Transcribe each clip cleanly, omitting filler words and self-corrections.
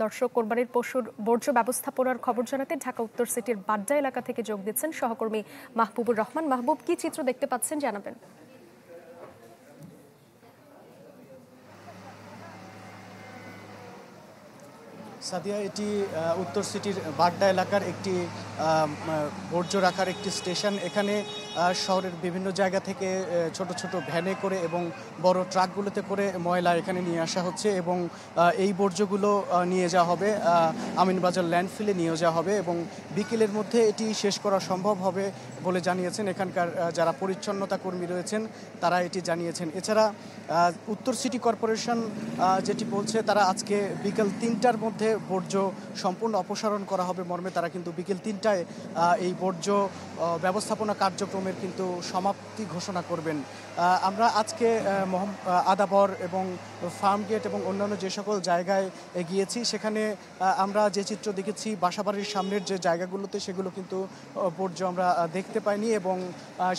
দর্শক, কোরবানির পশুর বর্জ্য ব্যবস্থাপনার খবর জানাতে ঢাকা উত্তর সিটির বাড্ডা এলাকা থেকে যোগ দিচ্ছেন সহকর্মী মাহবুবুর রহমান। মাহবুব, কি চিত্র দেখতে পাচ্ছেন জানাবেন। সাদিয়া, এটি উত্তর সিটির বাড্ডা এলাকার একটি বর্জ্য রাখার একটি স্টেশন। এখানে শহরের বিভিন্ন জায়গা থেকে ছোট ছোট ভ্যানে করে এবং বড় ট্রাকগুলোতে করে ময়লা এখানে নিয়ে আসা হচ্ছে এবং এই বর্জ্যগুলো নিয়ে যাওয়া হবে আমিনবাজার ল্যান্ডফিলে নিয়ে যাওয়া হবে এবং বিকেলের মধ্যে এটি শেষ করা সম্ভব হবে বলে জানিয়েছেন এখানকার যারা পরিচ্ছন্নতা কর্মী রয়েছেন, তারা এটি জানিয়েছেন। এছাড়া উত্তর সিটি কর্পোরেশন যেটি বলছে, তারা আজকে বিকেল ৩টার মধ্যে বর্জ্য সম্পূর্ণ অপসারণ করা হবে মর্মে তারা কিন্তু বিকেল ৩টায় এই বর্জ্য ব্যবস্থাপনা কার্যক্রমের কিন্তু সমাপ্তি ঘোষণা করবেন। আমরা আজকে আদাবর এবং ফার্মগেট এবং অন্যান্য যে সকল জায়গায় গিয়েছি, সেখানে আমরা যে চিত্র দেখেছি বাসাবাড়ির সামনের যে জায়গাগুলোতে, সেগুলো কিন্তু বর্জ্য আমরা দেখতে পাইনি এবং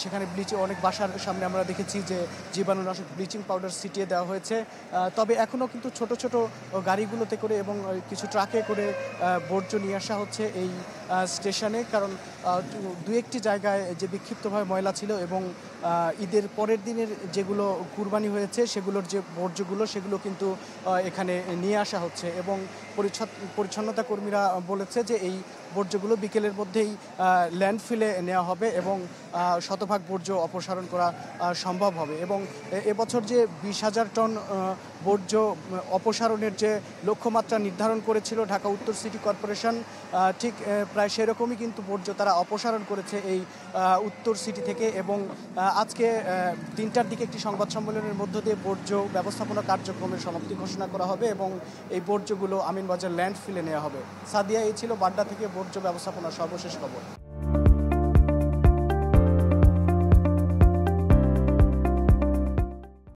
সেখানে অনেক বাসার সামনে আমরা দেখেছি যে জীবাণুনাশক ব্লিচিং পাউডার ছিটিয়ে দেওয়া হয়েছে। তবে এখনও কিন্তু ছোট ছোট গাড়িগুলোতে করে এবং কিছু ট্রাকে করে বর্জ্য নিয়ে আসা হচ্ছে এই স্টেশনে, কারণ দু একটি জায়গায় যে বিক্ষিপ্তভাবে ময়লা ছিল এবং ঈদের পরের দিনের যেগুলো কুরবানি হয়েছে সেগুলোর যে বর্জ্যগুলো সেগুলো কিন্তু এখানে নিয়ে আসা হচ্ছে এবং পরিচ্ছন্নতা কর্মীরা বলেছে যে এই বর্জ্যগুলো বিকেলের মধ্যেই ল্যান্ডফিলে নেওয়া হবে এবং শতভাগ বর্জ্য অপসারণ করা সম্ভব হবে। এবং এবছর যে ২০,০০০ টন বর্জ্য অপসারণের যে লক্ষ্যমাত্রা নির্ধারণ করেছিল ঢাকা উত্তর সিটি কর্পোরেশন, ঠিক প্রায় সেরকমই কিন্তু বর্জ্য তারা অপসারণ করেছে এই উত্তর সিটি থেকে। এবং আজকে ৩টার দিকে একটি সংবাদ সম্মেলনের মধ্য দিয়ে বর্জ্য ব্যবস্থাপনা কার্যক্রমের সমাপ্তি ঘোষণা করা হবে এবং এই বর্জ্যগুলো আমিনবাজার ল্যান্ডফিলে নেওয়া হবে। সাদিয়া, এই ছিল বাড্ডা থেকে বর্জ্য ব্যবস্থাপনার সর্বশেষ খবর।